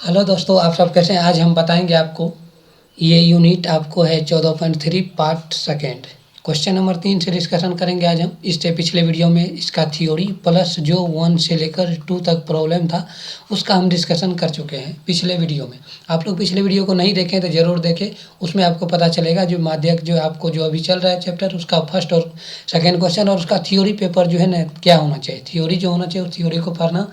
Hello दोस्तों, आप सब कैसे हैं। आज हम बताएंगे आपको ये यूनिट आपको है 14.3 पार्ट सेकेंड क्वेश्चन नंबर 3 से डिस्कशन करेंगे। आज हम इससे पिछले वीडियो में इसका थ्योरी प्लस जो 1 से लेकर 2 तक प्रॉब्लम था उसका हम डिस्कशन कर चुके हैं पिछले वीडियो में। आप लोग पिछले वीडियो को नहीं देखें तो ज़रूर देखें, उसमें आपको पता चलेगा जो माध्यक जो आपको जो अभी चल रहा है चैप्टर उसका फर्स्ट और सेकेंड क्वेश्चन और उसका थ्योरी पेपर जो है ना क्या होना चाहिए, थ्योरी जो होना चाहिए उस थ्योरी को पढ़ना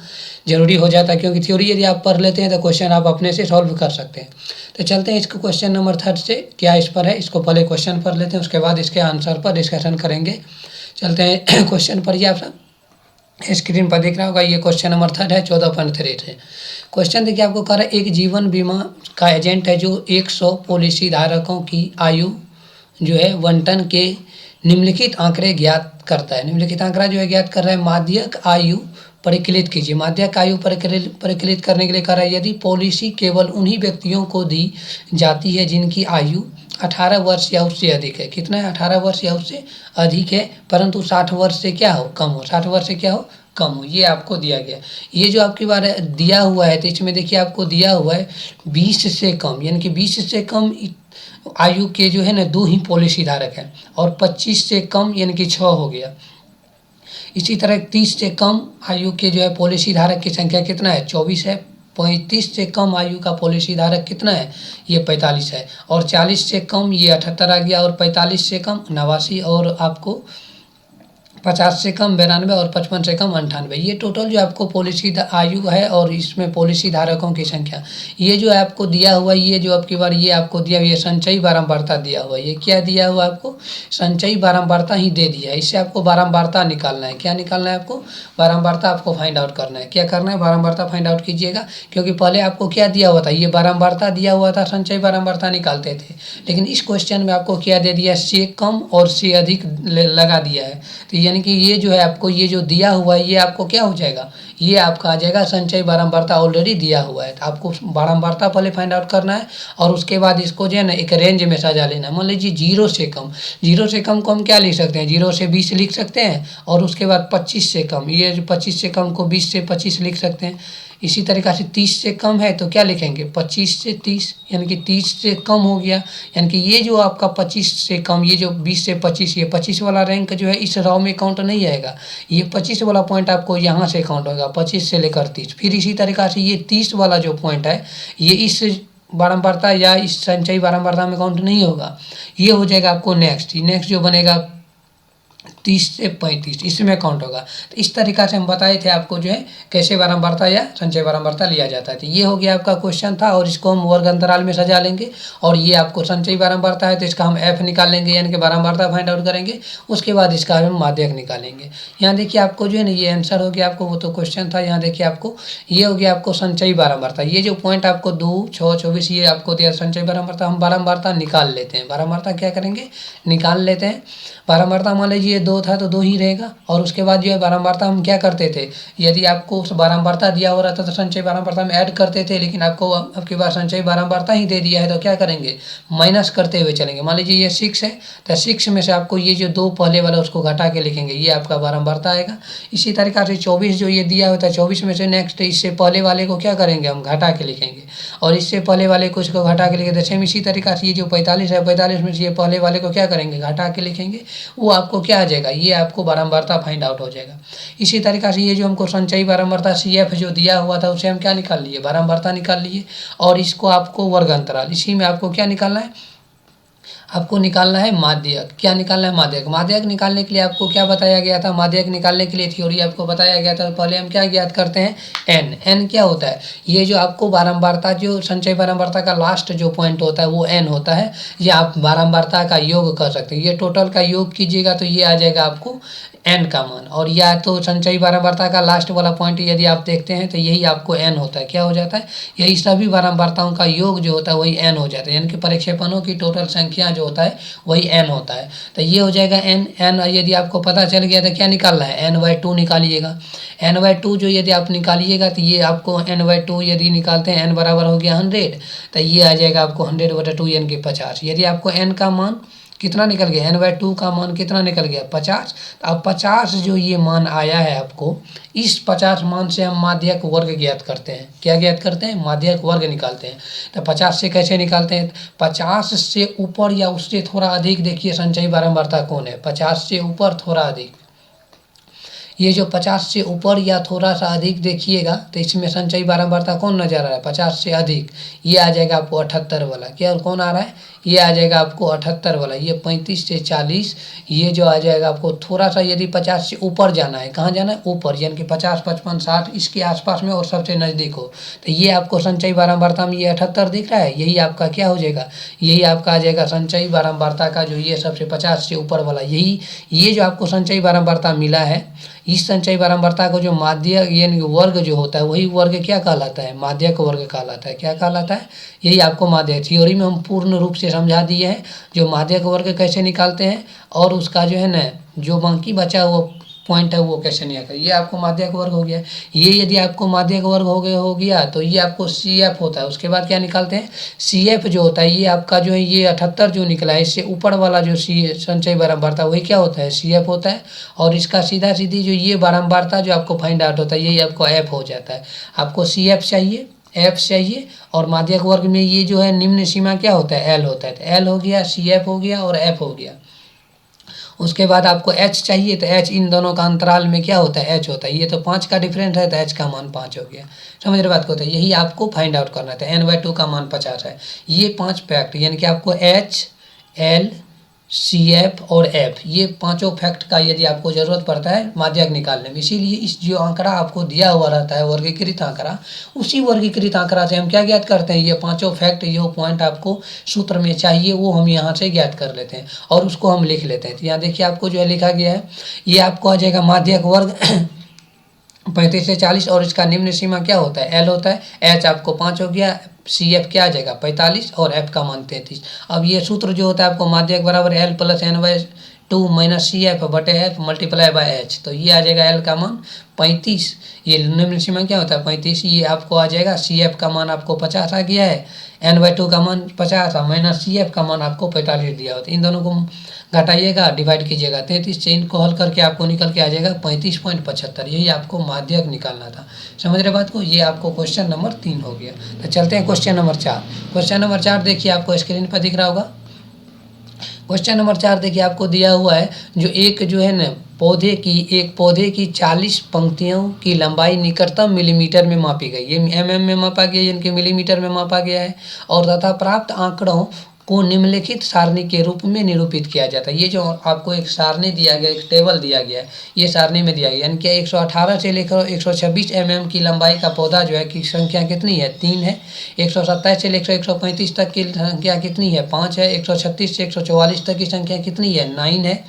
जरूरी हो जाता है, क्योंकि थ्योरी यदि आप पढ़ लेते हैं तो क्वेश्चन आप अपने से सॉल्व कर सकते हैं। तो चलते हैं इसको क्वेश्चन नंबर 3 से क्या इस पर है, इसको पहले क्वेश्चन पढ़ लेते हैं, उसके बाद इसके आंसर पर डिस्कशन करेंगे। चलते हैं क्वेश्चन पर। ये आप सब स्क्रीन पर दिख रहा होगा, ये क्वेश्चन नंबर 3 है 14.3 है। क्वेश्चन देखिए, आपको कह रहा है एक जीवन बीमा का एजेंट है जो 100 पॉलिसी धारकों की आयु जो है वंटन के निम्नलिखित आंकड़े ज्ञात करता है। निम्नलिखित आंकड़ा जो है ज्ञात कर रहा है। माध्यक आयु परिकलित कीजिए। माध्यक आयु परिकलित करने के लिए कह रहा है यदि पॉलिसी केवल उन्हीं व्यक्तियों को दी जाती है जिनकी आयु 18 वर्ष या उससे अधिक है। कितना है? 18 वर्ष या उससे अधिक है, परंतु 60 वर्ष से क्या हो? कम हो। 60 वर्ष से क्या हो? कम हो। ये आपको दिया गया। ये जो आपकी बार दिया हुआ है तो इसमें देखिए आपको दिया हुआ है 20 से कम, यानी कि 20 से कम आयु के जो है ना 2 ही पॉलिसी धारक हैं, और 25 से कम यानी कि 6 हो गया। इसी तरह 30 से कम आयु के जो है पॉलिसी धारक की संख्या कितना है? 24 है। 35 से कम आयु का पॉलिसी धारक कितना है? ये 45 है। और 40 से कम ये 78 आ गया, और 45 से कम 89, और आपको 50 से कम 92, और 55 से कम 98। ये टोटल जो आपको पॉलिसी आयु है और इसमें पॉलिसी धारकों की संख्या ये जो आपको दिया हुआ, ये जो आपकी बार ये आपको दिया हुआ, ये संचयी बारंबारता दिया हुआ। ये क्या दिया हुआ आपको? संचयी बारंबारता ही दे दिया है। इससे आपको बारंबारता निकालना है। क्या निकालना है आपको? बारंबारता आपको फाइंड आउट करना है। क्या करना है? बारंबारता फाइंड आउट कीजिएगा, क्योंकि पहले आपको क्या दिया हुआ था? ये बारंबारता दिया हुआ था, संचयी बारंबारता निकालते थे। लेकिन इस क्वेश्चन में आपको क्या दे दिया? से कम और से अधिक लगा दिया है। तो यानी कि ये जो है आपको ये जो दिया हुआ है ये आपको क्या हो जाएगा? ये आपका आ जाएगा संचयी बारंबारता ऑलरेडी दिया हुआ है। तो आपको बारंबारता पहले फाइंड आउट करना है, और उसके बाद इसको जो है ना एक रेंज में सजा लेना है। मान लीजिए 0 से कम, 0 से कम को हम क्या लिख सकते हैं? 0 से 20 लिख सकते हैं, और उसके बाद 25 से कम, ये 25 से कम को 20 से 25 लिख सकते हैं। इसी तरीक़ा से 30 से कम है तो क्या लिखेंगे? 25 से 30, यानी कि 30 से कम हो गया। यानी कि ये जो आपका 25 से कम, ये जो 20 से 25, ये 25 वाला रैंक जो है इस रॉ में काउंट नहीं आएगा। ये 25 वाला पॉइंट आपको यहाँ से काउंट होगा, 25 से लेकर 30। फिर इसी तरीक़ा से ये 30 वाला जो पॉइंट है ये इस बारंबारता या इस संचयी बारंबारता में काउंट नहीं होगा। ये हो जाएगा आपको नेक्स्ट। नेक्स्ट जो बनेगा 30 से 35, इसमें काउंट होगा। तो इस तरीक़ा से हम बताए थे आपको जो है कैसे बारंबारता या संचय बारंबारता लिया जाता है। तो ये हो गया आपका क्वेश्चन था, और इसको हम वर्ग अंतराल में सजा लेंगे। और ये आपको संचयी बारंबारता है तो इसका हम एफ निकाल लेंगे, यानी कि बारंबारता फाइंड आउट करेंगे। उसके बाद इसका हम माध्यक निकालेंगे। यहाँ देखिए आपको जो है ना ये आंसर हो गया आपको, वो तो क्वेश्चन था। यहाँ देखिए आपको ये हो गया आपको संचयी बारंबारता। ये जो पॉइंट आपको 2, 6, 24 ये आपको दिया संचयी बारंबारता। हम बारंबारता निकाल लेते हैं। बारंबारता क्या करेंगे? निकाल लेते हैं। बारंबारता मान लीजिए 2 था तो 2 ही रहेगा। और उसके बाद जो है बारंबारता हम क्या करते थे? यदि आपको बारंबारता दिया हो रहा था तो संचयी बारंबारता में ऐड करते थे, लेकिन आपको आपके पास संचयी बारंबारता ही दे दिया है तो क्या करेंगे? माइनस करते हुए चलेंगे। मान लीजिए ये 6 है तो 6 में से आपको ये जो 2 पहले वाला उसको घटा के लिखेंगे, ये आपका बारंबारता आएगा। इसी तरीक़ा से 24 जो ये दिया होता है, 24 में से नेक्स्ट इससे पहले वाले को क्या करेंगे? हम घटा के लिखेंगे, और इससे पहले वाले को इसको घटा के लिखेंगे। सेम इसी तरीक़ा से ये जो 45 है, 45 में से ये पहले वाले को क्या करेंगे? घटा के लिखेंगे। वो आपको क्या आ जाएगा? ये आपको बारंबारता फाइंड आउट हो जाएगा। इसी तरीक़ा से ये जो हमको संचयी बारंबारता CF जो दिया हुआ था उसे हम क्या निकाल लिए? बारंबारता निकाल लिए। और इसको आपको वर्ग अंतराल, इसी में आपको क्या निकालना है? आपको निकालना है माध्यक। क्या निकालना है? माध्यक। माध्यक निकालने के लिए आपको क्या बताया गया था? माध्यक निकालने के लिए थ्योरी आपको बताया गया था। पहले हम क्या ज्ञात करते हैं? एन। एन क्या होता है? ये जो आपको बारंबारता जो संचयी बारंबारता का लास्ट जो पॉइंट होता है वो एन होता है। या आप बारंबारता का योग कर सकते हैं। ये टोटल का योग कीजिएगा तो ये आ जाएगा आपको एन का मान। और या तो संचयी बारंबारता का लास्ट वाला पॉइंट यदि आप देखते हैं तो यही आपको एन होता है। क्या हो जाता है? यही सभी बारंबारताओं का योग जो होता है वही एन हो जाता है, यानी कि प्रक्षेपणों की टोटल संख्या जो होता है वही एन होता है। तो ये हो जाएगा एन। एन यदि आपको पता चल गया तो क्या निकालना है? n/2 निकालिएगा। n/2 जो यदि आप निकालिएगा तो ये आपको n/2 यदि निकालते हैं, n बराबर हो गया 100, तो ये आ जाएगा आपको 100/2 यानी कि 50। यदि आपको n का मान कितना निकल गया, n/2 का मान कितना निकल गया 50। अब 50 जो ये मान आया है आपको, इस 50 मान से हम माध्यक वर्ग ज्ञात करते हैं। क्या ज्ञात करते हैं, माध्यक वर्ग निकालते हैं। तो 50 से कैसे निकालते हैं, 50 से ऊपर या उससे थोड़ा अधिक देखिए संचयी बारंबारता कौन है, 50 से ऊपर थोड़ा अधिक। ये जो 50 से ऊपर या थोड़ा सा अधिक देखिएगा तो इसमें संचयी बारंबारता कौन नजर आ रहा है, 50 से अधिक। ये आ जाएगा आपको 78 वाला। क्या कौन आ रहा है, ये आ जाएगा आपको 78 वाला। ये 35 से 40, ये जो आ जाएगा आपको थोड़ा सा, यदि 50 से ऊपर जाना है, कहाँ जाना है, ऊपर, यानी कि 50, 55, 60 इसके आसपास में और सबसे नज़दीक हो, तो ये आपको संचयी बारंबारता में ये 78 दिख रहा है, यही आपका क्या हो जाएगा, यही आपका आ जाएगा संचयी बारंबारता का जो ये सबसे 50 से ऊपर वाला, यही ये जो आपको संचयी बारंबारता मिला है, इस संचयी बारंबारता को जो माध्यक यानी वर्ग जो होता है, वही वर्ग क्या कहलाता है, माध्यक वर्ग कहलाता है। क्या कहलाता है, यही आपको माध्यक, थ्योरी में हम पूर्ण रूप से समझा दिए हैं जो माध्यक वर्ग कैसे निकालते हैं, और उसका जो है ना जो बाकी बचा वो पॉइंट है वो कैसे निकाल, ये आपको माध्यक वर्ग हो गया। ये यदि आपको माध्यक वर्ग हो गया तो ये आपको CF होता है। उसके बाद क्या निकालते हैं, CF जो होता है, ये आपका जो है ये 78 जो निकला है, इससे ऊपर वाला जो संचयी बारंबारता वही क्या होता है, CF होता है। और इसका सीधा सीधी जो ये बारंबारता जो आपको फाइंड आउट होता है, यही आपको F हो जाता है। आपको CF चाहिए, F चाहिए, और माध्यक वर्ग में ये जो है निम्न सीमा क्या होता है, L होता है। तो L हो गया, CF हो गया और F हो गया। उसके बाद आपको H चाहिए, तो H इन दोनों का अंतराल में क्या होता है, H होता है। ये तो 5 का डिफरेंस है, तो H का मान 5 हो गया। समझ रहे बात को, होता है यही आपको फाइंड आउट करना था। n/2 का मान 50 है। ये 5 फैक्ट यानी कि आपको H, L, CF और F, ये पांचों फैक्ट का यदि आपको ज़रूरत पड़ता है माध्यक निकालने में, इसीलिए इस जो आंकड़ा आपको दिया हुआ रहता है वर्गीकृत आंकड़ा, उसी वर्गीकृत आंकड़ा से हम क्या ज्ञात करते हैं, ये पांचों फैक्ट जो पॉइंट आपको सूत्र में चाहिए वो हम यहाँ से ज्ञात कर लेते हैं और उसको हम लिख लेते हैं। तो यहाँ देखिए आपको जो है लिखा गया है, ये आपको आ जाएगा माध्यक वर्ग 35 से 40, और इसका निम्न सीमा क्या होता है, L होता है। H आपको 5 हो गया, CF क्या आ जाएगा 45 और F का मान 33। अब ये सूत्र जो होता है आपको माध्यक बराबर L + n/2 - CF बटे F मल्टीप्लाई बाय H, तो ये आ जाएगा L का मान 35, ये निम्न सीमा क्या होता है 35, ये आपको आ जाएगा CF का मान आपको 50 आ गया है, n/2 का मान 50 माइनस CF का मान आपको 45 दिया होता है। इन दोनों को घटाइएगा, डिवाइड कीजिएगा 33 से, इनको हल करके आपको निकल के आ जाएगा 35.75। यही आपको माध्यक निकालना था। समझ रहे बात को, ये आपको क्वेश्चन नंबर 3 हो गया। तो चलते हैं क्वेश्चन नंबर 4। क्वेश्चन नंबर 4 देखिए आपको स्क्रीन पर दिख रहा होगा। क्वेश्चन नंबर 4 देखिए आपको दिया हुआ है, जो एक जो है ना एक पौधे की 40 पंक्तियों की लंबाई निकटतम मिलीमीटर में मापी गई। ये mm में मापा गया, यानी कि मिलीमीटर में मापा गया है, और तथा प्राप्त आंकड़ों को निम्नलिखित सारणी के रूप में निरूपित किया जाता है। ये जो आपको एक सारणी दिया गया, एक टेबल दिया गया है, ये सारणी में दिया गया, यानी कि 118 से लेकर 126 mm की लंबाई का पौधा जो है की संख्या कितनी है, 3 है। 127 से लेकर 135 तक की संख्या कितनी है, 5 है। 136 से 144 तक की संख्या कितनी है, 9 है।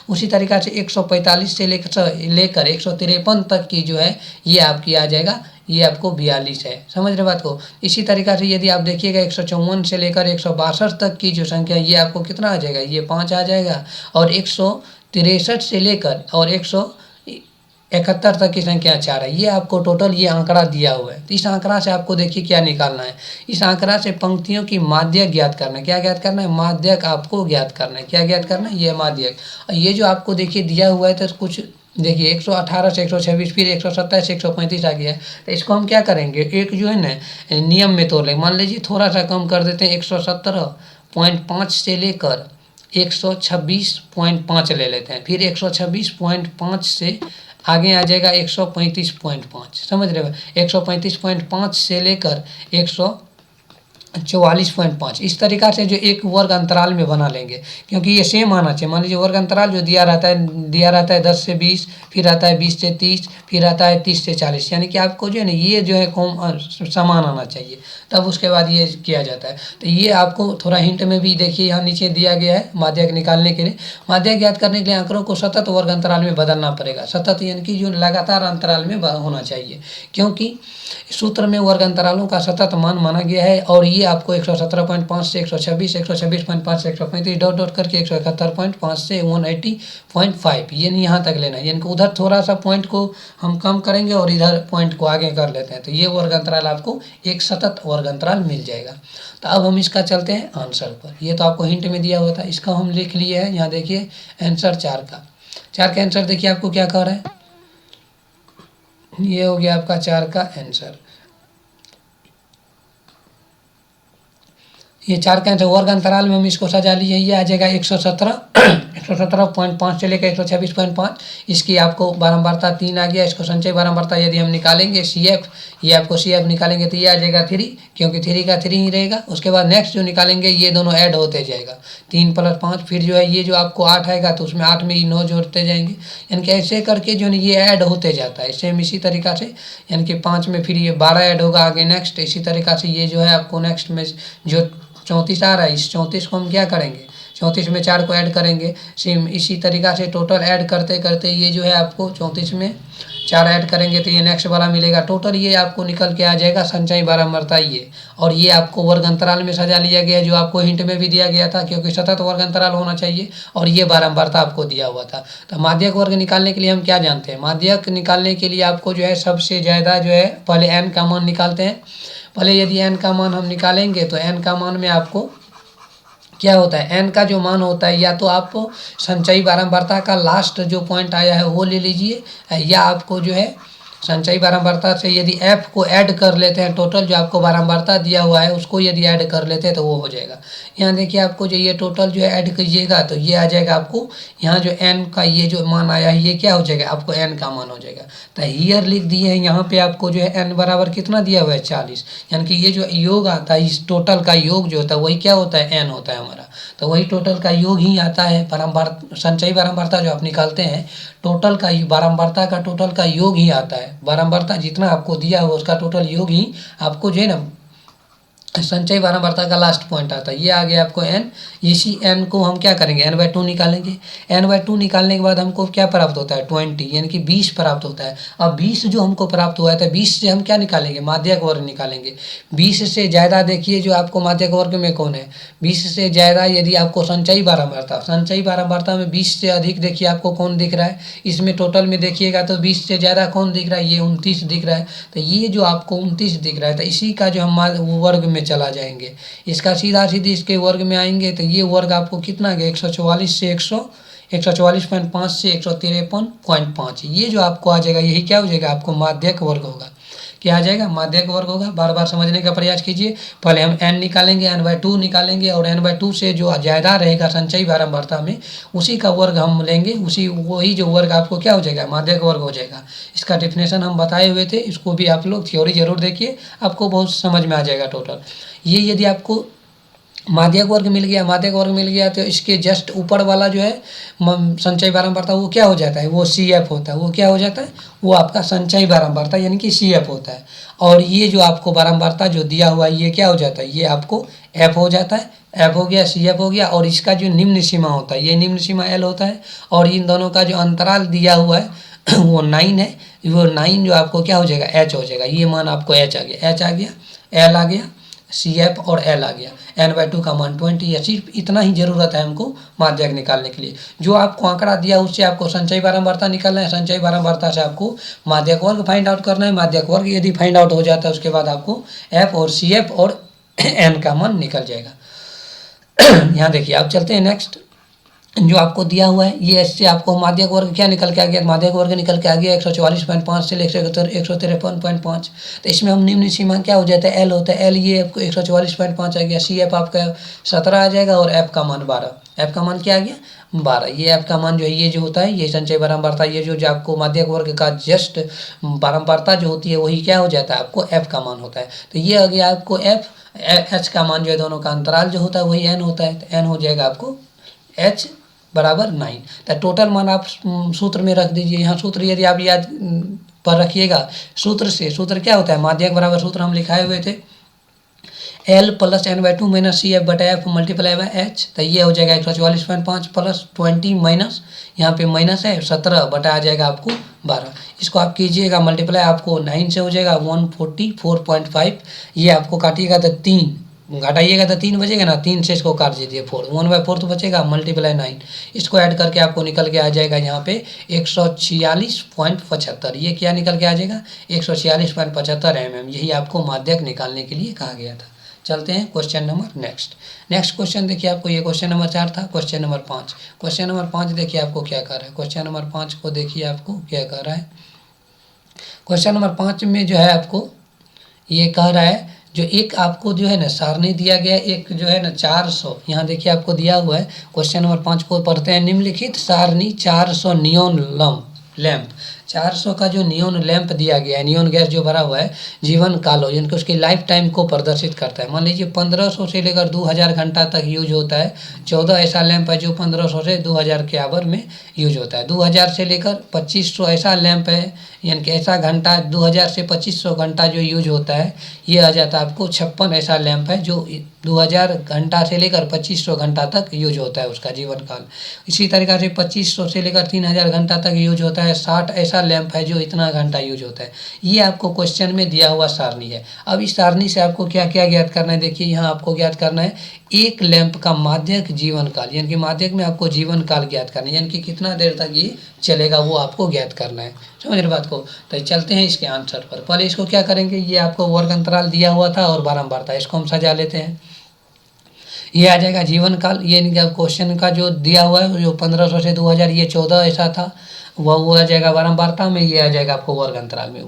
उसी तरीका से 145 से लेकर 153 तक की जो है ये आपकी आ जाएगा, ये आपको 42 है। समझ रहे बात को। इसी तरीका से यदि आप देखिएगा 154 से लेकर 162 तक की जो संख्या, ये आपको कितना आ जाएगा, ये 5 आ जाएगा। और 163 से लेकर और 171 तक की संख्या 4 है। ये आपको टोटल ये आंकड़ा दिया हुआ है। तो इस आंकड़ा से आपको देखिए क्या निकालना है, इस आंकड़ा से पंक्तियों की माध्यक ज्ञात करना है। क्या ज्ञात करना है, माध्यक आपको ज्ञात करना है। क्या ज्ञात करना है, ये माध्यक। ये जो आपको देखिए दिया हुआ है, तो कुछ देखिए 118 से 126, फिर 127 से 135 आ गया है। तो इसको हम क्या करेंगे, एक जो है ना नियम में तोड़ लेंगे। मान लीजिए थोड़ा सा कम कर देते हैं, 117.5 से लेकर 126.5 ले लेते हैं, फिर 126.5 से आगे आ जाएगा 135.5। समझ रहे हो, 135.5 से लेकर 144.5, इस तरीका से जो एक वर्ग अंतराल में बना लेंगे, क्योंकि ये सेम आना चाहिए। मान लीजिए वर्ग अंतराल जो दिया रहता है 10 से 20, फिर आता है 20 से 30, फिर आता है 30 से 40, यानी कि आपको जो है ना ये जो है समान आना चाहिए, तब उसके बाद ये किया जाता है। तो ये आपको थोड़ा हिंट में भी देखिए यहाँ नीचे दिया गया है, माध्यक निकालने के लिए, माध्यक ज्ञात करने के लिए आंकड़ों को सतत वर्ग अंतराल में बदलना पड़ेगा। सतत यानी कि जो लगातार अंतराल में होना चाहिए, क्योंकि सूत्र में वर्ग अंतरालों का सतत मान माना गया है, और ये आपको 117.5 से 126, 126.5 से 135 डॉट डॉट करके 171.5 से 180.5 यानी यहाँ तक लेना है। यानी कि उधर थोड़ा सा पॉइंट को हम कम करेंगे और इधर पॉइंट को आगे कर लेते हैं, तो ये वर्ग अंतराल आपको एक सतत वर्ग अंतराल मिल जाएगा। तो अब हम इसका चलते हैं आंसर पर। ये तो आपको हिंट में दिया हुआ था, इसका हम लिख लिए हैं। यहाँ देखिए आंसर 4 का आंसर देखिए आपको क्या कह रहा है, ये हो गया आपका 4 का आंसर। ये 4 का आंसर वर्ग अंतराल में हम इसको सजा लिए, ये आ जाएगा 117.5 से लेकर 126.5। इसकी आपको बारंबारता 3 आ गया। इसको संचय बारंबारता यदि हम निकालेंगे CF, ये आपको CF निकालेंगे तो ये आ जाएगा 3, क्योंकि 3 का 3 ही रहेगा। उसके बाद नेक्स्ट जो निकालेंगे ये दोनों ऐड होते जाएगा, 3 + 5, फिर जो है ये जो आपको 8 आएगा तो उसमें 8 में 9 जोड़ते जाएंगे, यानी कि ऐसे करके जो ये ऐड होते जाता है। सेम इसी तरीका से, यानी कि 5 में फिर ये 12 ऐड होगा आगे नेक्स्ट। इसी तरीका से ये जो है आपको नेक्स्ट में जो 34 आ रहा है, इस 34 को हम क्या करेंगे, 34 में 4 को ऐड करेंगे। सेम इसी तरीका से टोटल ऐड करते करते ये जो है आपको 34 में 4 ऐड करेंगे तो ये नेक्स्ट वाला मिलेगा। टोटल ये आपको निकल के आ जाएगा संचयी बारंबारता ये। और ये आपको वर्ग अंतराल में सजा लिया गया, जो आपको हिंट में भी दिया गया था, क्योंकि सतत वर्ग अंतराल होना चाहिए और ये बारंबारता आपको दिया हुआ था। तो माध्यक वर्ग निकालने के लिए हम क्या जानते हैं, माध्यक निकालने के लिए आपको जो है सबसे ज़्यादा जो है पहले n का मान निकालते हैं। पहले यदि n का मान हम निकालेंगे तो n का मान में आपको क्या होता है, n का जो मान होता है, या तो आप संचयी बारंबारता का लास्ट जो पॉइंट आया है वो ले लीजिए, या आपको जो है संचयी बारंबारता से यदि f को ऐड कर लेते हैं, टोटल जो आपको बारंबारता दिया हुआ है उसको यदि ऐड कर लेते हैं तो वो हो जाएगा। यहाँ देखिए आपको जो ये टोटल जो है ऐड कीजिएगा तो ये आ जाएगा आपको, यहाँ जो n का ये जो मान आया है ये क्या हो जाएगा, आपको n का मान हो जाएगा। तो हियर लिख दिए हैं, यहाँ पे आपको जो है n बराबर कितना दिया हुआ है 40, यानी कि ये जो योग आता है इस टोटल का योग जो होता है वही क्या होता है, n होता है हमारा। तो वही टोटल का योग ही आता है। बारंबार संचयी बारंबारता जो आप निकालते हैं, टोटल का बारंबारता का टोटल का योग ही आता है। बारंबारता जितना आपको दिया हुआ उसका टोटल योग ही आपको जो है ना संचयी बारंबारता का लास्ट पॉइंट आता है। ये आ गया आपको n। इसी n को हम क्या करेंगे, n/2 निकालेंगे। n/2 निकालने के बाद हमको क्या प्राप्त होता है, 20, यानी कि 20 प्राप्त होता है। अब 20 जो हमको प्राप्त हुआ है तो 20 से हम क्या निकालेंगे, माध्यक वर्ग निकालेंगे। 20 से ज़्यादा देखिए जो आपको माध्यक वर्ग में कौन है, 20 से ज़्यादा यदि आपको संचयी बारंबारता में 20 से अधिक देखिए आपको कौन दिख रहा है, इसमें टोटल में देखिएगा तो 20 से ज़्यादा कौन दिख रहा है, ये 29 दिख रहा है। तो ये जो आपको 29 दिख रहा है तो इसी का जो हम वर्ग में चला जाएंगे, इसका सीधा सीधी इसके वर्ग में आएंगे तो ये वर्ग आपको कितना गया, 144 से 144.5 से 153.5, ये जो आपको आ जाएगा यही क्या हो जाएगा, आपको माध्यक वर्ग होगा। क्या आ जाएगा, माध्यक वर्ग होगा। बार बार समझने का प्रयास कीजिए। पहले हम n निकालेंगे, n/2 निकालेंगे और n/2 से जो ज़्यादा रहेगा संचयी बारंबारता में उसी का वर्ग हम लेंगे, वही जो वर्ग आपको क्या हो जाएगा, माध्यक वर्ग हो जाएगा। इसका डेफिनेशन हम बताए हुए थे, इसको भी आप लोग थ्योरी जरूर देखिए, आपको बहुत समझ में आ जाएगा टोटल। ये यदि आपको माध्यक वर्ग मिल गया तो इसके जस्ट ऊपर वाला जो है संचयी बारंबारता वो क्या हो जाता है, वो CF होता है। वो क्या हो जाता है, वो आपका संचयी बारंबारता यानी कि CF होता है। और ये जो आपको बारंबारता जो दिया हुआ है ये क्या हो जाता है, ये आपको F हो जाता है। F हो गया, CF हो गया। और इसका जो निम्न सीमा होता है ये निम्न सीमा L होता है। और इन दोनों का जो अंतराल दिया हुआ है वो 9 है। वो 9 जो आपको क्या हो जाएगा, H हो जाएगा। ये मान आपको H आ गया, L आ गया, CF और L आ गया। n/2 का मान 20 है। सिर्फ इतना ही जरूरत है हमको माध्यक निकालने के लिए। जो आपको आंकड़ा दिया उससे आपको संचयी बारंबारता निकालना है, संचयी बारंबारता से आपको माध्यक वर्ग फाइंड आउट करना है। माध्यक वर्ग यदि फाइंड आउट हो जाता है उसके बाद आपको F और CF और n का मान निकल जाएगा। यहाँ देखिए आप चलते हैं नेक्स्ट जो आपको दिया हुआ है, ये इससे आपको माध्यक वर्ग क्या निकल के आ गया, माध्यक वर्ग निकल के आ गया 144.5 से 153.5। तो इसमें हम निम्न सीमा क्या हो जाता है, L होता है। L ये आपको 144.5 आ गया। CF आपका 17 आ जाएगा और F का मान 12। F का मान क्या आ गया, 12। ये F का मान जो है ये जो होता है ये संचयी बारंबारता, ये जो आपको माध्यक वर्ग का जस्ट बारंबारता जो होती है वही क्या हो जाता है, आपको F का मान होता है। तो ये आ गया आपको F। H का मान जो है दोनों का अंतराल जो होता है वही n होता है। तो n हो जाएगा आपको H बराबर 9। तो टोटल मान आप सूत्र में रख दीजिए। यहाँ सूत्र यदि आप याद पर रखिएगा, सूत्र क्या होता है, माध्यक बराबर सूत्र हम लिखाए हुए थे L + n/2 - CF / F × H। तो ये हो जाएगा 144.5 + 20 माइनस, यहाँ पे माइनस है 17 बटा आ जाएगा आपको 12। इसको आप कीजिएगा मल्टीप्लाई, आपको 9 से हो जाएगा 144.5। ये आपको काटिएगा तो 3 घटाइएगा तो 3 बचेगा ना, 3 से इसको काट दीजिए 4, 1/4 तो बचेगा, मल्टीप्लाई 9, इसको ऐड करके आपको निकल के आ जाएगा यहाँ पे 146.75। ये क्या निकल के आ जाएगा 146.75 mm। यही आपको माध्यक निकालने के लिए कहा गया था। चलते हैं क्वेश्चन नंबर नेक्स्ट क्वेश्चन देखिए आपको, ये क्वेश्चन नंबर 4 था। क्वेश्चन नंबर 5, क्वेश्चन नंबर 5 देखिए आपको क्या कर रहा है। क्वेश्चन नंबर 5 को देखिए आपको क्या कर रहा है। क्वेश्चन नंबर 5 में जो है आपको ये कह रहा है, जो एक आपको जो है ना सारणी दिया गया है, एक जो है ना 400, यहाँ देखिए आपको दिया हुआ है। क्वेश्चन नंबर 5 को पढ़ते हैं। निम्नलिखित सारणी 400 नियॉन लैंप 400 का जो नियॉन लैंप दिया गया है, नियॉन गैस जो भरा हुआ है, जीवन काल यानी कि उसकी लाइफ टाइम को प्रदर्शित करता है। मान लीजिए 1500 से लेकर 2000 घंटा तक यूज होता है। 14 ऐसा लैंप है जो 1500 से 2000 के आवर में यूज होता है। 2000 से लेकर 2500 ऐसा लैंप है, यानी कि ऐसा घंटा 2000 से 2500 घंटा जो यूज होता है, ये आ जाता है आपको 56 ऐसा लैंप है जो 2000 घंटा से लेकर 2500 घंटा तक यूज होता है उसका जीवन काल। इसी तरीक़ा से 2500 से लेकर 3000 घंटा तक यूज होता है। 60 ऐसा लैंप है जो इतना घंटा यूज होता है। ये आपको क्वेश्चन में दिया हुआ सारणी है। अब इस सारणी से आपको क्या क्या ज्ञात करना है, देखिए यहाँ आपको ज्ञात करना है एक लैंप का माध्यक जीवन काल, यानी कि माध्यक में आपको जीवन काल ज्ञात करना है, यानी कि कितना देर तक ये चलेगा वो आपको ज्ञात करना है। समझ रहे बात को। तो चलते हैं इसके आंसर पर। पहले इसको क्या करेंगे, ये आपको वर्ग अंतराल दिया हुआ था और बारंबारता, इसको हम सजा लेते हैं। ये आ जाएगा जीवन काल। ये क्वेश्चन का जो दिया हुआ है जो 1500 से 2000, ये 14 ऐसा था, वो आ जाएगा बारंबारता में। ये आ जाएगा आपको वर्ग अंतराल में।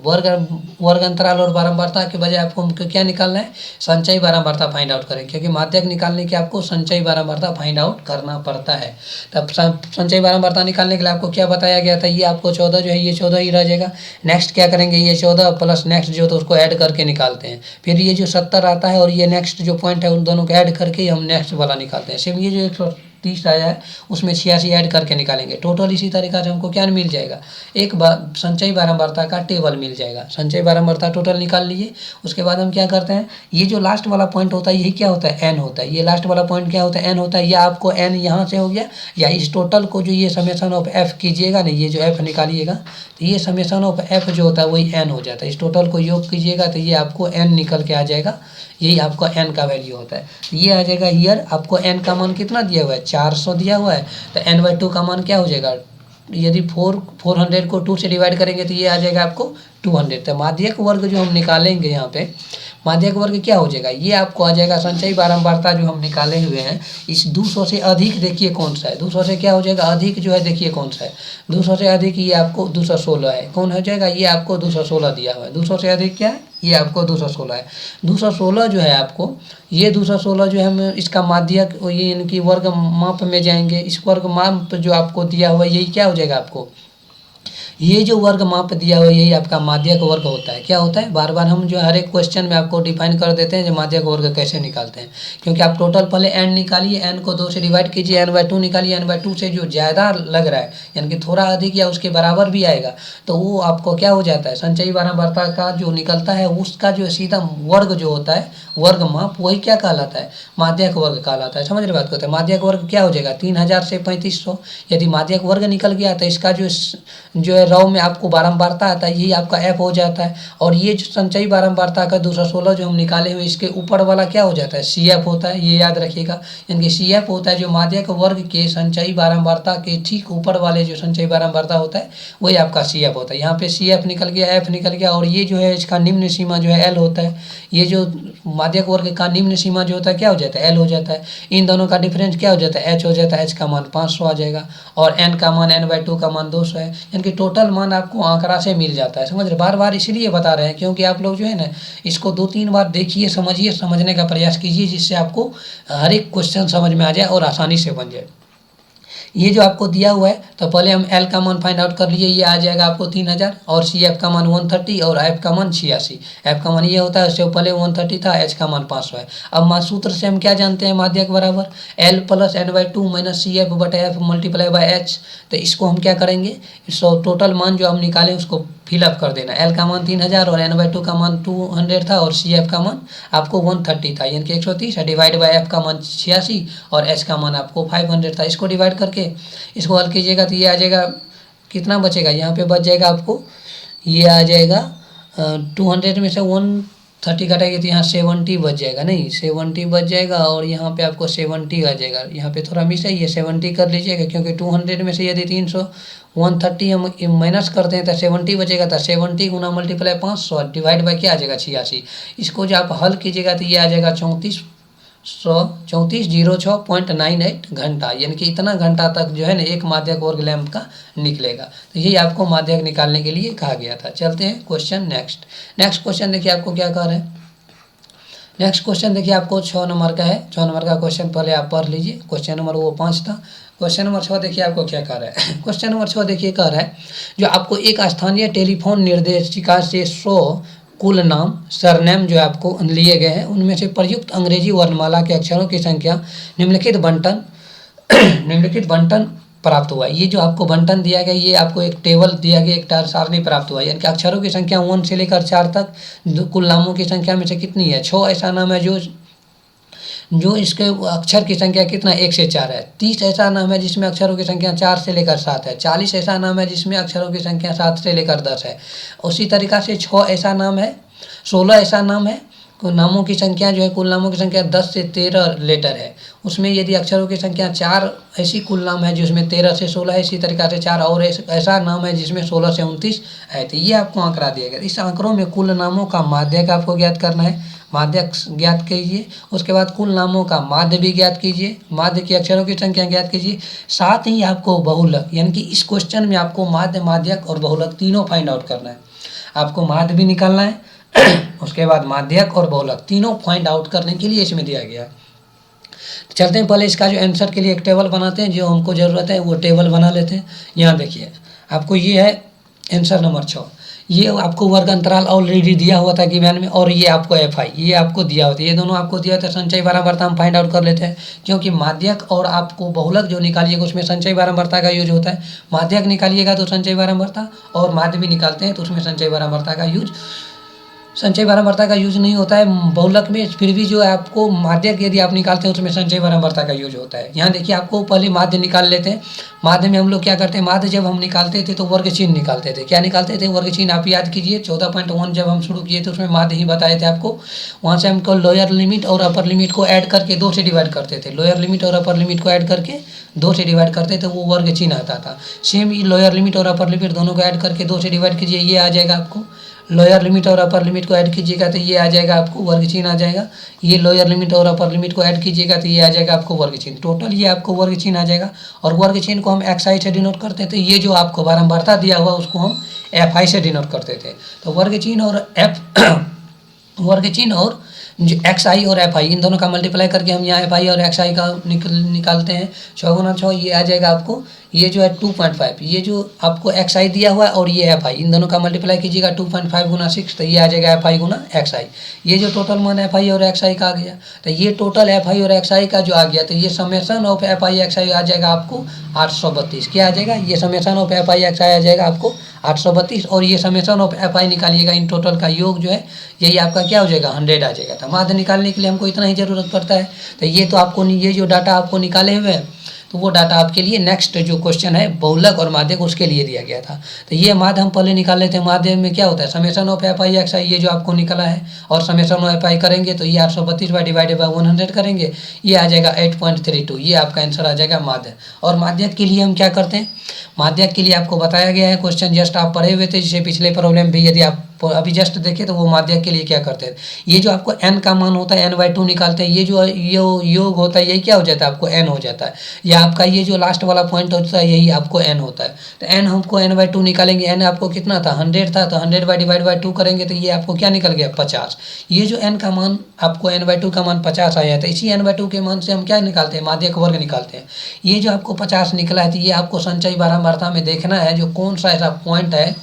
वर्ग अंतराल और बारंबारता के बजाय आपको क्या निकालना है, संचयी बारंबारता फाइंड आउट करें, क्योंकि माध्यक निकालने के आपको संचयी बारंबारता फाइंड आउट करना पड़ता है। तब संचयी बारंबारता निकालने के लिए आपको क्या बताया गया था, ये आपको 14 जो है ये 14 ही रह जाएगा। नेक्स्ट क्या करेंगे, ये 14 प्लस नेक्स्ट जो तो उसको ऐड करके निकालते हैं। फिर ये जो 70 आता है और ये नेक्स्ट जो पॉइंट है उन दोनों को ऐड करके हम नेक्स्ट वाला निकालते हैं। सेम ये जो 130 आया है उसमें 86 ऐड करके निकालेंगे। टोटल इसी तरीक़ा से हमको क्या मिल जाएगा, एक संचयी बारंबारता का टेबल मिल जाएगा। संचयी बारंबारता टोटल निकाल लीजिए। उसके बाद हम क्या करते हैं, ये जो लास्ट वाला पॉइंट होता है यही क्या होता है, एन होता है। ये लास्ट वाला पॉइंट क्या होता है, एन होता है। या आपको एन यहाँ से हो गया, या इस टोटल को जो ये समेशन ऑफ एफ कीजिएगा ना, ये जो एफ निकालिएगा तो ये समेशन ऑफ एफ जो होता है वही एन हो जाता है। इस टोटल को योग कीजिएगा तो ये आपको एन निकल के आ जाएगा। यही आपका एन का वैल्यू होता है। ये आ जाएगा हियर। आपको एन का मान कितना दिया हुआ है, 400 दिया हुआ है। तो n/2 का मान क्या हो जाएगा, यदि 400 को 2 से डिवाइड करेंगे तो ये आ जाएगा आपको 200। तो माध्यक वर्ग जो हम निकालेंगे यहाँ पे, माध्यक वर्ग क्या हो जाएगा, ये आपको आ जाएगा संचयी बारंबारता जो हम निकाले हुए हैं। इस 200 से अधिक देखिए कौन सा है, 200 से क्या हो जाएगा अधिक जो है, देखिए कौन सा है 200 से अधिक, ये आपको 216 है। कौन हो जाएगा, ये आपको 216 दिया हुआ है। 200 से अधिक क्या है, ये आपको 216 है। 216 जो है आपको, ये 216 जो है हम इसका माध्यक ये इनकी वर्ग माप में जाएंगे। इस वर्ग माप जो आपको दिया हुआ है यही क्या हो जाएगा आपको, ये जो वर्ग माप दिया हुआ है यही आपका माध्यक वर्ग होता है। क्या होता है, बार बार हम जो हर एक क्वेश्चन में आपको डिफाइन कर देते हैं जो माध्यक वर्ग कैसे निकालते हैं। क्योंकि आप टोटल पहले एन निकालिए, एन को 2 से डिवाइड कीजिए, n/2 निकालिए। n/2 से जो ज़्यादा लग रहा है यानी कि थोड़ा अधिक या उसके बराबर भी आएगा तो वो आपको क्या हो जाता है, संचयी बारंबारता का जो निकलता है उसका जो सीधा वर्ग जो होता है, वर्ग माप, वही क्या कहलाता है, माध्यक वर्ग कहलाता है। समझ रहे बात को। तो माध्यक वर्ग क्या हो जाएगा 3000 से 3500। यदि माध्यक वर्ग निकल गया तो इसका जो है रॉ में आपको बारंबारता आता है, यही आपका एफ हो जाता है। और ये जो संचयी बारंबारता का 216 जो हम निकाले हुए, इसके ऊपर वाला क्या हो जाता है, सी एफ होता है। ये याद रखिएगा, यानी कि सी एफ होता है जो माध्यक वर्ग के संचयी बारंबारता के ठीक ऊपर वाले जो संचयी बारंबारता होता है वही आपका सी एफ होता है। यहाँ पे सी एफ निकल गया, एफ निकल गया, और ये जो है इसका निम्न सीमा जो है एल होता है। ये जो माध्यक वर्ग का निम्न सीमा जो होता है क्या हो जाता है, एल हो जाता है। इन दोनों का डिफरेंस क्या हो जाता है, एच हो जाता है। एच का मान 500 आ जाएगा और एन का मान n/2 का मान 200 है। यानी कि टोटल मान आपको आंकड़ा से मिल जाता है। समझ रहे, बार बार इसलिए बता रहे हैं क्योंकि आप लोग जो है ना इसको 2-3 बार देखिए, समझिए, समझने का प्रयास कीजिए, जिससे आपको हर एक क्वेश्चन समझ में आ जाए और आसानी से बन जाए। ये जो आपको दिया हुआ है तो पहले हम एल का मान फाइंड आउट कर लीजिए। ये आ जाएगा आपको 3000 और सी एफ का मान 130 और एफ का मान 86। एफ का मान ये होता है, उससे पहले 130 था, एच का मान 500 है। अब सूत्र से हम क्या जानते हैं, माध्यक बराबर L plus n/2 minus C F बटा एफ मल्टीप्लाई बाय एच। तो इसको हम क्या करेंगे, टोटल मान जो हम निकालें उसको फिलअप कर देना। एल का मान 3000 और n/2 का मान 200 था और सी एफ का मान आपको 130 था, यानी कि 130 डिवाइड बाय एफ का मान 86 और एच का मान आपको 500 था। इसको डिवाइड करके इसको हल कीजिएगा तो ये आ जाएगा, कितना बचेगा, यहाँ पे बच जाएगा आपको, ये आ जाएगा 200 में से 30 घटाएंगे तो यहाँ 70 बच जाएगा, नहीं 70 बच जाएगा और यहाँ पे आपको 70 आ जाएगा। यहाँ पे थोड़ा मिस है, ये 70 कर लीजिएगा क्योंकि 200 में से यदि 130 हम माइनस करते हैं तो 70 बचेगा। तो 70 गुना मल्टीप्लाई 500 डिवाइड बाई क्या आ जाएगा 86। इसको जो आप हल कीजिएगा तो ये आ जाएगा 3406.98 घंटा, यानी कि इतना घंटा तक जो है ना एक माध्यक वर्ग लैंप का निकलेगा। तो यही आपको माध्यक निकालने के लिए कहा गया था। चलते हैं क्वेश्चन नेक्स्ट क्वेश्चन देखिए आपको क्या कह रहे हैं। नेक्स्ट क्वेश्चन देखिए आपको 6 नंबर का है। 6 नंबर का क्वेश्चन पहले आप पढ़ लीजिए। क्वेश्चन नंबर वो 5 था। क्वेश्चन नंबर 6 देखिए आपको क्या कह रहा है। क्वेश्चन नंबर 6 देखिए कह रहा है जो आपको एक स्थानीय टेलीफोन निर्देशिका से 100 कुल नाम सरनेम जो आपको लिए गए हैं उनमें से प्रयुक्त अंग्रेजी वर्णमाला के अक्षरों की संख्या निम्नलिखित बंटन प्राप्त हुआ। ये जो आपको बंटन दिया गया ये आपको एक टेबल दिया गया, एक सारणी प्राप्त हुआ, यानी कि अक्षरों की संख्या 1 से लेकर 4 तक कुल नामों की संख्या में से कितनी है। 6 ऐसा नाम है जो इसके अक्षर की संख्या कितना 1 से 4 है। 30 ऐसा नाम है जिसमें अक्षरों की संख्या 4 से लेकर 7 है। 40 ऐसा नाम है जिसमें अक्षरों की संख्या 7 से लेकर 10 है। उसी तरीक़ा से 6 ऐसा नाम है, 16 ऐसा नाम है नामों की संख्या जो है कुल नामों की संख्या 10 से 13 लेटर है। उसमें यदि अक्षरों की संख्या 4 ऐसी कुल नाम है जिसमें 13 से 16 है। इसी तरीक़ा से 4 और ऐसा नाम है जिसमें 16 से 29 है। तो ये आपको आंकड़ा दिया गया। इस आंकड़ों में कुल नामों का माध्यक आपको ज्ञात करना है। माध्यक ज्ञात कीजिए, उसके बाद कुल नामों का माध्य भी ज्ञात कीजिए, माध्य की अक्षरों की संख्या ज्ञात कीजिए, साथ ही आपको बहुलक, यानी कि इस क्वेश्चन में आपको माध्य, माध्यक और बहुलक तीनों फाइंड आउट करना है। आपको माध्य भी निकालना है उसके बाद माध्यक और बहुलक तीनों फाइंड आउट करने के लिए इसमें दिया गया है। तो चलते हैं पहले इसका जो आंसर के लिए एक टेबल बनाते हैं, जो हमको ज़रूरत है वो टेबल बना लेते हैं। यहाँ देखिए आपको ये है आंसर नंबर 6। ये आपको वर्ग अंतराल ऑलरेडी दिया हुआ था ज्ञान में, और ये आपको FI ये आपको दिया होता है। ये दोनों आपको दिया होता है। संचय बारंबारता हम फाइंड आउट कर लेते हैं, क्योंकि माध्यक और आपको बहुलक जो निकालिएगा उसमें संचय बारंबारता का यूज होता है। माध्यक निकालिएगा तो संचय बारंबारता, और माध्य भी निकालते हैं तो उसमें संचय बारंबारता का यूज नहीं होता है। बहुलक में फिर भी जो है आपको माध्यक यदि आप निकालते हैं उसमें संचय बारंबारता का यूज होता है। यहाँ देखिए आपको पहले माध्य निकाल लेते हैं। माध्य में हम लोग क्या करते हैं, माध्य जब हम निकालते थे तो वर्ग चिन्ह निकालते थे। क्या निकालते थे, वर्ग चिन्ह। आप याद कीजिए 14.1 जब हम शुरू किए थे उसमें माध्य ही बताए थे आपको। वहाँ से हमको लोअर लिमिट और अपर लिमिट को ऐड करके 2 से डिवाइड करते थे। लोअर लिमिट और अपर लिमिट को ऐड करके 2 से डिवाइड करते थे, वो वर्ग चिन्ह आता था। सेम ये लोअर लिमिट और अपर लिमिट दोनों को ऐड करके 2 से डिवाइड कीजिए, ये आ जाएगा आपको। लोअर लिमिट और अपर लिमिट को ऐड कीजिएगा तो ये आ जाएगा आपको वर्ग चिन्ह आ जाएगा। ये लोअर लिमिट और अपर लिमिट को ऐड कीजिएगा तो ये आ जाएगा आपको वर्ग चिन्ह। टोटल ये आपको वर्ग चिन्ह आ जाएगा। और वर्ग चिन्ह को हम XI से डिनोट करते थे। ये जो आपको बारंबारता दिया हुआ उसको हम FI से डिनोट करते थे। तो वर्ग चिन्ह और वर्ग चिन्ह और जो XI और FI इन दोनों का मल्टीप्लाई करके हम यहाँ FI और XI का निकालते हैं। 6 गुना 6 ये आ जाएगा आपको। ये जो है 2.5, ये जो आपको XI दिया हुआ है और ये FI, इन दोनों का मल्टीप्लाई कीजिएगा 2.5 गुना 6 तो ये आ जाएगा FI गुना XI। ये जो टोटल मान FI और XI का आ गया, तो ये टोटल FI और XI का जो आ गया तो ये समेशन ऑफ FI XI आ जाएगा आपको 832। क्या आ जाएगा, ये समेशन ऑफ FI XI आ जाएगा आपको 832, और ये समेशन ऑफ FI निकालिएगा इन टोटल का योग जो है यही आपका क्या हो जाएगा 100 आ जाएगा। तो माध्य निकालने के लिए हमको इतना ही ज़रूरत पड़ता है। तो ये तो आपको ये जो डाटा आपको निकाले हुए हैं तो वो डाटा आपके लिए नेक्स्ट जो क्वेश्चन है बहुलक और माध्यक उसके लिए दिया गया था। तो ये माध्य हम पहले निकाल लेते हैं। माध्य में क्या होता है, समेशन ऑफ FI XI ये जो आपको निकला है, और समेशन ऑफ FI करेंगे तो ये 832 बाई डिवाइडेड बाई 100 करेंगे, ये आ जाएगा 8.32। ये आपका आंसर आ जाएगा माध्य। और माध्यक के लिए हम क्या करते हैं, माध्यक के लिए आपको बताया गया है क्वेश्चन, जस्ट आप पढ़े हुए थे। जैसे पिछले प्रॉब्लम भी यदि आप अभी जस्ट देखें तो वो माध्यक के लिए क्या करते हैं, ये जो आपको n का मान होता है n/2 निकालते हैं। ये जो योग होता है यही क्या हो जाता है आपको n हो जाता है। या आपका ये जो लास्ट वाला पॉइंट होता है यही आपको n होता है। तो n हमको n/2 निकालेंगे। n आपको कितना था 100 था, तो 100 बाई डिवाइड बाई 2 करेंगे तो ये आपको क्या निकल गया 50। ये जो n का मान आपको n/2 का मान 50 आया था, इसी n/2 के मान से हम क्या निकालते हैं, माध्यक वर्ग निकालते हैं। ये जो आपको 50 निकला है तो ये आपको संचय बारंबारता में देखना है जो कौन सा ऐसा पॉइंट है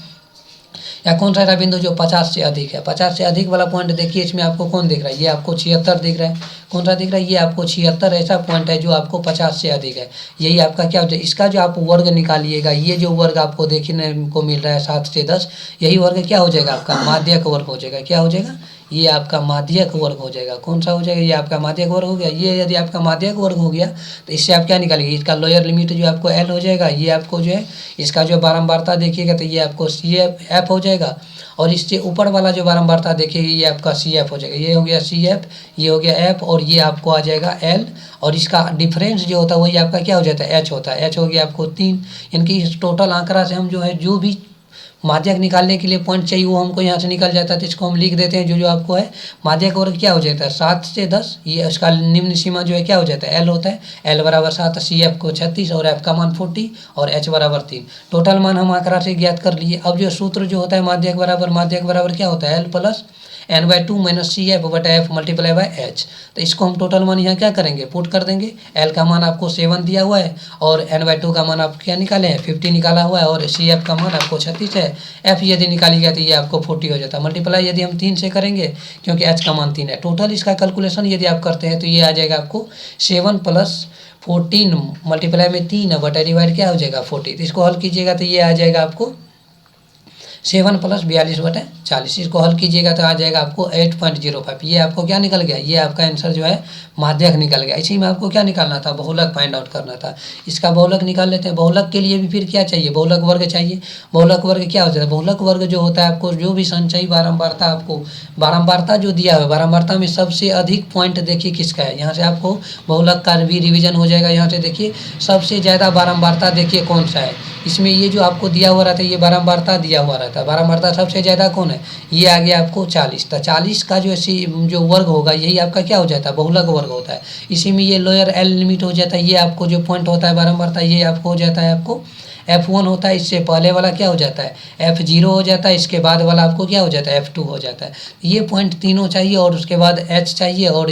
या कौन सा ऐसा बिंदु जो 50 से अधिक है। 50 से अधिक वाला पॉइंट देखिए, इसमें आपको कौन दिख रहा है, ये आपको 76 दिख रहा है। कौन सा दिख रहा है, ये आपको 76 ऐसा पॉइंट है जो आपको 50 से अधिक है। यही आपका क्या होता है, इसका जो आप वर्ग निकालिएगा, ये जो वर्ग आपको देखने को मिल रहा है 7 से 10, यही वर्ग क्या हो जाएगा आपका माध्यक वर्ग हो जाएगा। क्या हो जाएगा, ये आपका माध्यक वर्ग हो जाएगा। कौन सा हो जाएगा, ये आपका माध्यक वर्ग हो गया। ये यदि आपका माध्यक वर्ग हो गया तो इससे आप क्या निकालेंगे, इसका लोअर लिमिट जो आपको L हो जाएगा। ये आपको जो है इसका जो बारंबारता देखिएगा तो ये आपको CF हो जाएगा, और इससे ऊपर वाला जो बारंबारता देखिए ये आपका सी एफ हो जाएगा, ये हो गया सी एफ, ये हो गया एफ, और ये आपको आ जाएगा एल, और इसका डिफरेंस जो होता है वही आपका क्या हो जाता है एच होता है। एच हो गया आपको 3, यानी कि इस टोटल आंकड़ा से हम जो है जो भी माध्यक निकालने के लिए पॉइंट चाहिए वो हमको यहाँ से निकल जाता है। तो इसको हम लिख देते हैं, जो जो आपको है माध्यक वर्ग क्या हो जाता है 7 से 10, ये उसका निम्न सीमा जो है क्या हो जाता है एल होता है। एल बराबर 7, सी एफ को 36 और एफ का मान 40 और एच बराबर 3। टोटल मान हम आंकड़ा से ज्ञात कर लिए। अब जो सूत्र जो होता है माध्यक बराबर क्या होता है L plus n/2 minus C F बटा एफ मल्टीप्लाई बाय एच। तो इसको हम टोटल मान यहाँ क्या करेंगे पुट कर देंगे। एल का मान आपको 7 दिया हुआ है और n/2 का मान आप क्या निकाले हैं 50 निकाला हुआ है, और सी एफ का मान आपको 36 है। एफ यदि निकाली गया तो ये आपको 40 हो जाता है। मल्टीप्लाई यदि हम 3 से करेंगे क्योंकि एच का मान 3 है। टोटल इसका कैलकुलेशन यदि आप करते हैं तो ये आ जाएगा आपको 7 + 14 मल्टीप्लाई में 3 बटा डिवाइड क्या हो जाएगा 40। तो इसको हल कीजिएगा तो ये आ जाएगा आपको 7 + 42/40। इसको हल कीजिएगा तो आ जाएगा आपको 8.05। ये आपको क्या निकल गया, ये आपका आंसर जो है माध्यक निकल गया। इसी में आपको क्या निकालना था बहुलक फाइंड आउट करना था। इसका बहुलक निकाल लेते हैं। बहुलक के लिए भी फिर क्या चाहिए बहुलक वर्ग चाहिए। बहुलक वर्ग क्या होता है, बहुलक वर्ग जो होता है आपको जो भी संचयी बारंबारता आपको बारंबारता जो दिया है बारंबारता में सबसे अधिक पॉइंट देखिए किसका है। यहाँ से आपको बहुलक का भी रिवीजन हो जाएगा। यहाँ से देखिए सबसे ज़्यादा बारंबारता देखिए कौन सा है। इसमें ये जो आपको दिया हुआ रहता है ये बारंबारता दिया हुआ रहता है। बारंबारता सबसे ज़्यादा कौन है, ये आ गया आपको 40। तो 40 का जो वर्ग होगा यही आपका क्या हो जाता है बहुलक वर्ग होता है। इसी में ये लोअर एल लिमिट हो जाता है। ये आपको जो पॉइंट होता है बारंबारता ये आपको हो जाता है आपको F1 होता है। इससे पहले वाला क्या हो जाता है F0 हो जाता है। इसके बाद वाला आपको क्या हो जाता है F2 हो जाता है। ये पॉइंट तीनों चाहिए और उसके बाद H चाहिए, और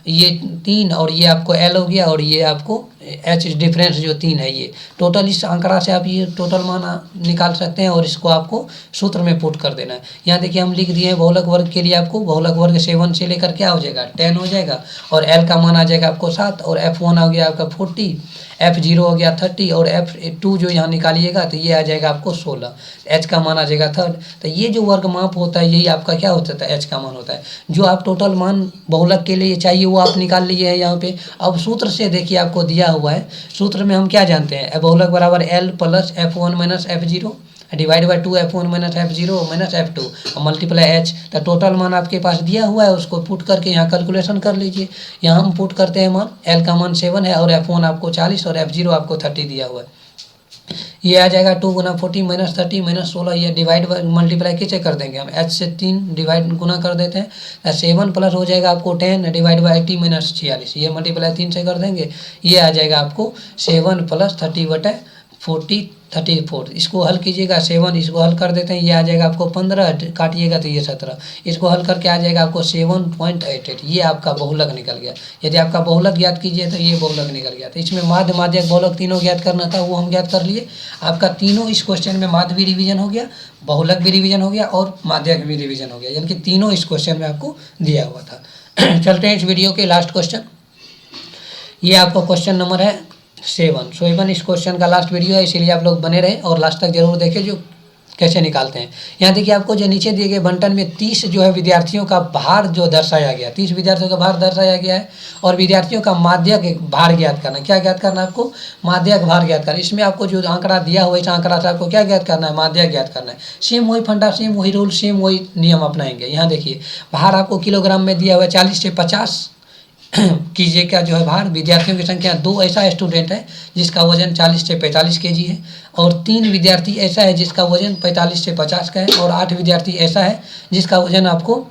ये 3 और ये आपको L हो गया, और ये आपको H डिफरेंस जो 3 है। ये टोटल इस आंकड़ा से आप ये टोटल मान निकाल सकते हैं और इसको आपको सूत्र में पुट कर देना है। यहाँ देखिए हम लिख दिए हैं बहुलक वर्ग के लिए आपको बहुलक वर्ग 7 से लेकर क्या हो जाएगा 10 हो जाएगा, और L का मान आ जाएगा आपको 7, और F1 हो गया आपका 40, F0 हो गया 30, और F2 जो यहाँ निकालिएगा तो ये आ जाएगा आपको 16। H का मान आ जाएगा 3। तो ये जो वर्ग माप होता है यही आपका क्या होता है H का मान होता है। जो आप टोटल मान बहुलक के लिए चाहिए वो आप निकाल लिए हैं यहाँ पे। अब सूत्र से देखिए आपको दिया हुआ है, सूत्र में हम क्या जानते हैं बहुलक बराबर L + F1 - F0 divide by 2 F1 - F0 - F2 और मल्टीप्लाई H। तो टोटल मान आपके पास दिया हुआ है उसको पुट करके यहाँ कैलकुलेशन कर लीजिए। यहाँ हम पुट करते हैं मान L का मान 7 है और F1 आपको 40 और F0 आपको 30 दिया हुआ है। ये आ जाएगा 2 × 40 - 30 - 16। ये डिवाइड मल्टीप्लाई किसे कर देंगे हम H से 3 डिवाइड गुना कर देते हैं। 7 प्लस हो जाएगा आपको 10 डिवाइड बाई 80 - 46। ये मल्टीप्लाई 3 से कर देंगे, ये आ जाएगा आपको 7 + 30/40 34। इसको हल कीजिएगा 7, इसको हल कर देते हैं, ये आ जाएगा आपको 15, काटिएगा तो ये 17। इसको हल करके आ जाएगा आपको 7.88। ये आपका बहुलक निकल गया। यदि आपका बहुलक ज्ञात कीजिए तो ये बहुलक निकल गया। तो इसमें माध्य माध्यक बहुलक तीनों ज्ञात करना था, वो हम ज्ञात कर लिए। आपका तीनों इस क्वेश्चन में माध्य भी रिवीजन हो गया, बहुलक भी रिवीजन हो गया और माध्यक भी रिवीजन हो गया, यानी कि तीनों इस क्वेश्चन में आपको दिया हुआ था। चलते हैं इस वीडियो के लास्ट क्वेश्चन। ये आपका क्वेश्चन नंबर है 7 इस क्वेश्चन का लास्ट वीडियो है, इसीलिए आप लोग बने रहे और लास्ट तक जरूर देखें जो कैसे निकालते हैं। यहाँ देखिए आपको जो नीचे दिए गए बंटन में 30 जो है विद्यार्थियों का भार जो दर्शाया गया, 30 विद्यार्थियों का भार दर्शाया गया है और विद्यार्थियों का माध्यक भार ज्ञात करना। क्या ज्ञात करना है आपको, माध्यक भार ज्ञात करना। इसमें आपको जो आंकड़ा दिया हुआ है इस आंकड़ा से आपको क्या ज्ञात करना है, माध्यक ज्ञात करना है। सेम वही फंडा, सेम वही रूल, सेम वही नियम अपनाएंगे। यहाँ देखिए भार आपको किलोग्राम में दिया हुआ है 40 से 50 कीजिए क्या जो है भार। विद्यार्थियों की संख्या 2 ऐसा स्टूडेंट है जिसका वजन 40 से 45 केजी है, और 3 विद्यार्थी ऐसा है जिसका वजन 45 से 50 का है, और 8 विद्यार्थी ऐसा है जिसका वजन आपको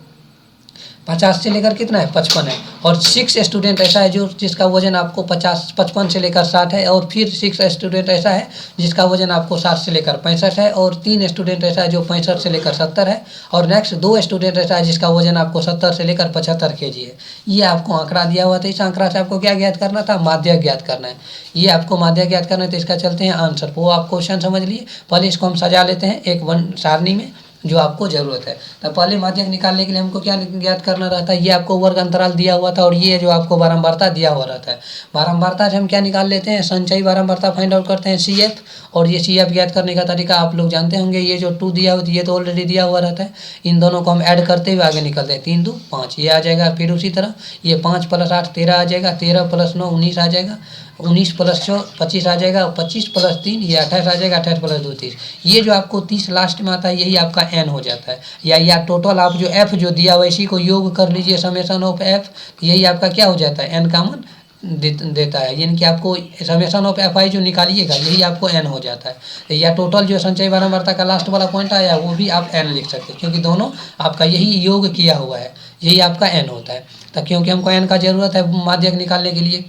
50 से लेकर कितना है 55 है, और 6 स्टूडेंट ऐसा है जो जिसका वजन आपको 55 से लेकर 60 है, और फिर 6 स्टूडेंट ऐसा है जिसका वजन आपको 60 से लेकर 65 है, और 3 स्टूडेंट ऐसा है जो 65 से लेकर 70 है, और नेक्स्ट 2 स्टूडेंट ऐसा है जिसका वजन आपको 70 से लेकर 75 केजी है। ये आपको आंकड़ा दिया हुआ था, इस आंकड़ा से आपको क्या ज्ञात करना था, माध्यक ज्ञात करना है। ये आपको माध्यक ज्ञात करना है, तो इसका चलते हैं आंसर। वो आप क्वेश्चन समझ लिए, पहले इसको हम सजा लेते हैं एक वन सारणी में जो आपको ज़रूरत है। तो पहले माध्यक निकालने के लिए हमको क्या ज्ञात करना रहता है, ये आपको वर्ग अंतराल दिया हुआ था और ये जो आपको बारंबारता दिया हुआ रहता है। बारंबारता से हम क्या निकाल लेते हैं, संचयी बारंबारता फाइंड आउट करते हैं CF, और ये CF ज्ञात करने का तरीका आप लोग जानते होंगे। ये जो 2 दिया हुआ ये तो ऑलरेडी दिया हुआ रहता है, इन दोनों को हम ऐड करते हुए आगे निकलते हैं। 3 2 5 ये आ जाएगा। फिर उसी तरह ये 5 + 8 13 आ जाएगा, 13 + 9 19 आ जाएगा, 19 + 4 25 आ जाएगा, 25 + 3 ये 28 आ जाएगा, 28 + 2 30। ये जो आपको 30 लास्ट में आता है यही आपका n हो जाता है। या टोटल आप जो f जो दिया हुआ है इसी को योग कर लीजिए, समेशन ऑफ f, यही आपका क्या हो जाता है, n का मान देता है। यानी कि आपको समेशन ऑफ fi जो निकालिएगा यही आपको n हो जाता है। या टोटल जो संचयी बारंबारता का लास्ट वाला पॉइंट आया वो भी आप n लिख सकते हैं, क्योंकि दोनों आपका यही योग किया हुआ है, यही आपका n होता है। तो क्योंकि हमको n का ज़रूरत है माध्यक निकालने के लिए,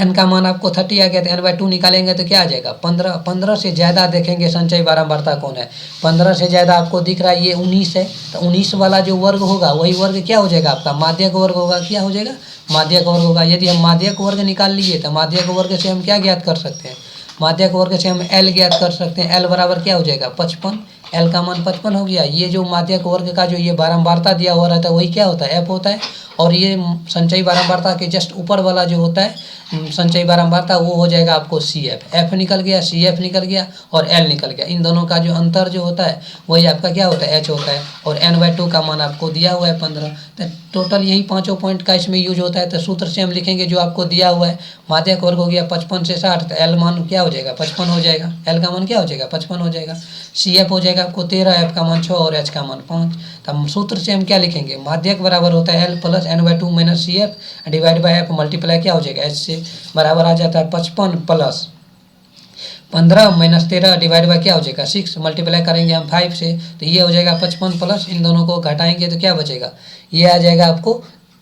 n का मान आपको 30 आ गया, तो n/2 निकालेंगे तो क्या आ जाएगा 15। 15 से ज़्यादा देखेंगे संचयी बारंबारता कौन है, 15 से ज़्यादा आपको दिख रहा है ये 19 है, तो 19 वाला जो वर्ग होगा वही वर्ग क्या हो जाएगा आपका माध्यक वर्ग होगा। क्या हो जाएगा, माध्यक वर्ग होगा। यदि हम माध्यक वर्ग निकाल लिए तो माध्यक वर्ग से हम क्या ज्ञात कर सकते हैं, माध्यक वर्ग से हम L ज्ञात कर सकते हैं। L बराबर क्या हो जाएगा 55, L का मान 55 हो गया। ये जो माध्यक वर्ग का जो ये बारंबारता दिया हुआ रहता है वही क्या होता है f होता है। और ये संचयी बारंबारता के जस्ट ऊपर वाला जो होता है संचयी बारंबारता वो हो जाएगा आपको CF। f निकल गया, CF निकल गया और L निकल गया। इन दोनों का जो अंतर जो होता है वही आपका क्या होता है h होता है। और n/2 का मान आपको दिया हुआ है 15। तो टोटल यही पाँचों पॉइंट का इसमें यूज होता है। तो सूत्र से हम लिखेंगे जो आपको दिया हुआ है, माध्यक वर्ग हो गया 55 से 60, तो L मान क्या हो जाएगा 55 हो जाएगा। L का मान क्या हो जाएगा 55 हो जाएगा। CF हो जाएगा आपको 13, f का मान 6 और h का मान 5। तो हम सूत्र से हम क्या लिखेंगे, माध्यक बराबर होता है L + n/2 - CF divide by f multiply क्या हो जाएगा h से बराबर आ जाता है 55 + 15 - 13 डिवाइड बाय क्या हो जाएगा 6, मल्टीप्लाई करेंगे हम 5 से, तो ये हो जाएगा 55 प्लस इन दोनों को घटाएंगे तो क्या बचेगा, ये आ जाएगा आपको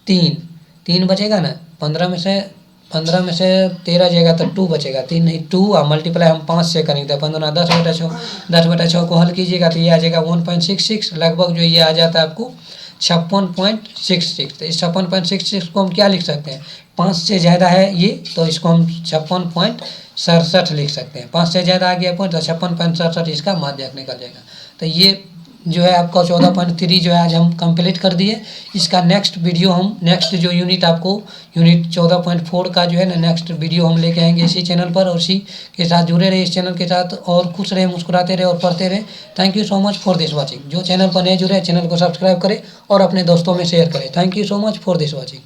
3 बचेगा ना। 15 में से 13 जाएगा तो 2 बचेगा, 3 नहीं 2, और मल्टीप्लाई हम 5 से करेंगे तो 15 10/6, 10/6 को हल कीजिएगा तो ये आ जाएगा 1.66 लगभग, जो ये आ जाता है आपको 56.66। तो इस 56.66 को हम क्या लिख सकते हैं, 5 से ज़्यादा है ये तो इसको हम 56.67 लिख सकते हैं। 5 से ज़्यादा आ गया पॉइंट तो 56.67 इसका माध्यक निकल जाएगा। तो ये जो है आपका 14.3 जो है आज हम कंप्लीट कर दिए। इसका नेक्स्ट वीडियो हम नेक्स्ट जो यूनिट आपको यूनिट 14.4 का जो है ना नेक्स्ट वीडियो हम लेके आएंगे इसी चैनल पर, और इसी के साथ जुड़े रहे इस चैनल के साथ, और खुश रहे, मुस्कुराते रहे और पढ़ते रहे। Thank you so much for this watching. जो चैनल पर नए जुड़े चैनल को सब्सक्राइब करें और अपने दोस्तों में शेयर करें। Thank you so much for this watching.